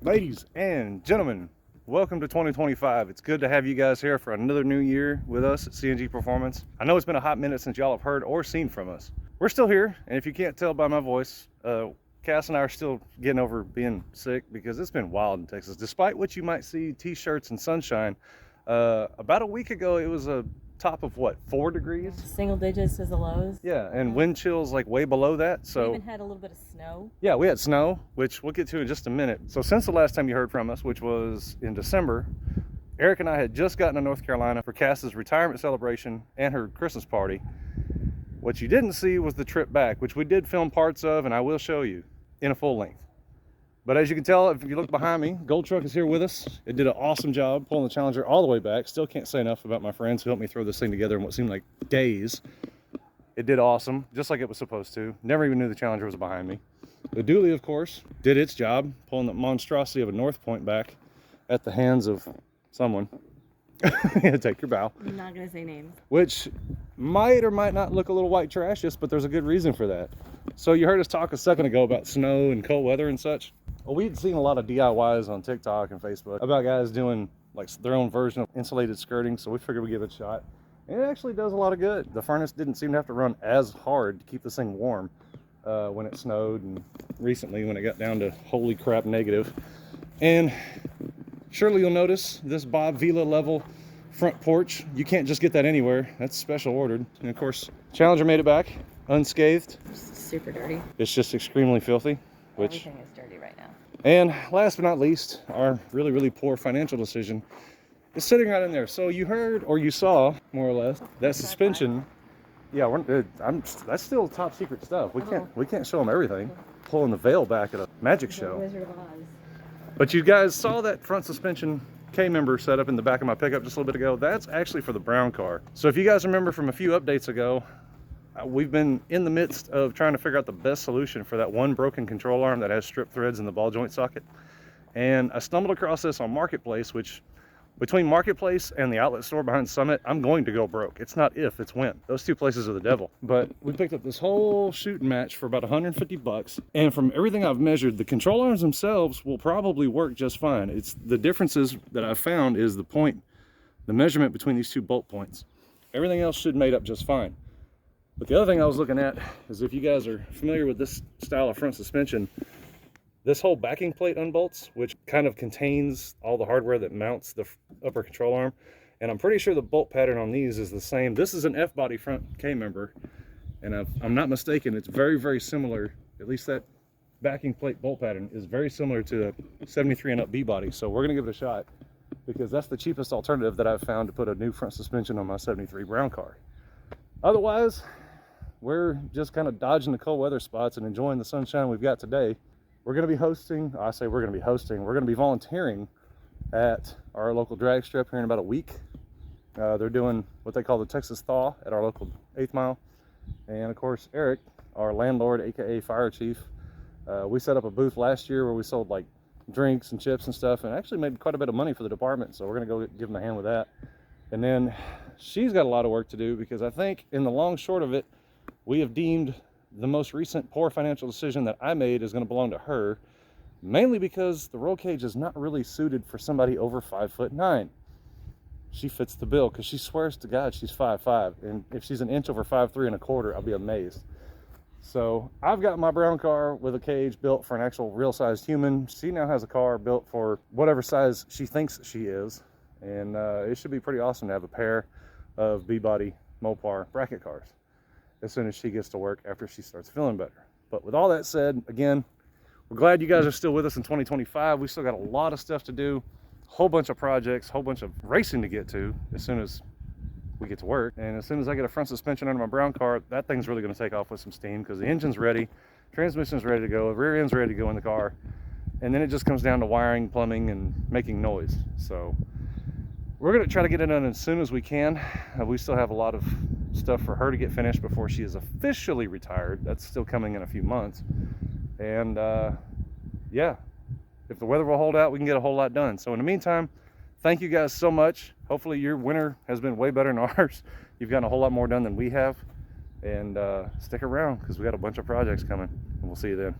Ladies and gentlemen, welcome to 2025. It's good to have you guys here for another new year with us at CNG Performance. I know it's been a hot minute since y'all have heard or seen from us. We're still here, and if you can't tell by my voice, Cass and I are still getting over being sick because it's been wild in Texas. Despite what you might see, t-shirts and sunshine, about a week ago it was a top of what, 4 degrees? Single digits as the lows. Yeah, and wind chills like way below that. So We even had a little bit of snow. yeah, we had snow, which we'll get to in just a minute. So since the last time you heard from us, which was in December, Eric and I had just gotten to North Carolina for Cass's retirement celebration and her Christmas party. What you didn't see was the trip back, which we did film parts of, and I will show you in a full length. But as you can tell, if you look behind me, Gold Truck is here with us. It did an awesome job pulling the Challenger all the way back. Still can't say enough about my friends who helped me throw this thing together in what seemed like days. It did awesome, just like it was supposed to. Never even knew the Challenger was behind me. The dually, of course, did its job, pulling the monstrosity of a North Point back at the hands of someone. Take your bow. I'm not going to say names. Which might or might not look a little white trashiest, but there's a good reason for that. So you heard us talk a second ago about snow and cold weather and such. Well, we'd seen a lot of DIYs on TikTok and Facebook about guys doing like their own version of insulated skirting, so we figured we'd give it a shot. And it actually does a lot of good. The furnace didn't seem to have to run as hard to keep this thing warm when it snowed, and recently when it got down to holy crap negative. And surely you'll notice this Bob Vila level front porch. You can't just get that anywhere. That's special ordered. And of course, Challenger made it back unscathed. It's super dirty. It's just extremely filthy. Which, Everything is dirty right now. and last but not least, our really poor financial decision is sitting right in there. So you heard or you saw more or less that suspension. Yeah, that's still top secret stuff. We can't show them everything. Pulling the veil back at a magic show. Wizard of Oz. But you guys saw that front suspension K-member set up in the back of my pickup just a little bit ago. That's actually for the brown car. So if you guys remember from a few updates ago, we've been in the midst of trying to figure out the best solution for that one broken control arm that has strip threads in the ball joint socket. And I stumbled across this on Marketplace, which between Marketplace and the outlet store behind Summit, I'm going to go broke. It's not if, it's when. Those two places are the devil. But we picked up this whole shooting match for about 150 bucks. And from everything I've measured, the control arms themselves will probably work just fine. It's the differences that I've found is the measurement between these two bolt points. Everything else should mate up just fine. But the other thing I was looking at is, if you guys are familiar with this style of front suspension, this whole backing plate unbolts, which kind of contains all the hardware that mounts the upper control arm. And I'm pretty sure the bolt pattern on these is the same. This is an F-body front K-member, and if I'm not mistaken, it's very similar. At least that backing plate bolt pattern is very similar to a 73 and up B-body. So we're gonna give it a shot because that's the cheapest alternative that I've found to put a new front suspension on my 73 brown car. Otherwise, we're just kind of dodging the cold weather spots and enjoying the sunshine we've got today. We're going to be hosting, we're going to be volunteering at our local drag strip here in about a week. They're doing what they call the Texas Thaw at our local 8th Mile. And of course, Eric, our landlord, AKA fire chief, we set up a booth last year where we sold like drinks and chips and stuff, and actually made quite a bit of money for the department. So we're going to go give them a hand with that. And then she's got a lot of work to do because I think in the long short of it, we have deemed the most recent poor financial decision that I made is going to belong to her, mainly because the roll cage is not really suited for somebody over 5'9". She fits the bill because she swears to God she's 5'5", and if she's an inch over 5'3 1/4, I'll be amazed. So I've got my brown car with a cage built for an actual real-sized human. She now has a car built for whatever size she thinks she is, and it should be pretty awesome to have a pair of B-body Mopar bracket cars as soon as she gets to work after she starts feeling better. But with all that said, again, we're glad you guys are still with us in 2025. We still got a lot of stuff to do, whole bunch of projects, whole bunch of racing to get to as soon as we get to work. And as soon as I get a front suspension under my brown car, that thing's really going to take off with some steam because the engine's ready, transmission's ready to go, the rear end's ready to go in the car, and then it just comes down to wiring, plumbing, and making noise. So we're going to try to get it done as soon as we can. We still have a lot of stuff for her to get finished before she is officially retired. That's still coming in a few months. And yeah, if the weather will hold out, we can get a whole lot done. So in the meantime, thank you guys so much. Hopefully your winter has been way better than ours. You've gotten a whole lot more done than we have. And stick around because we got a bunch of projects coming. And we'll see you then.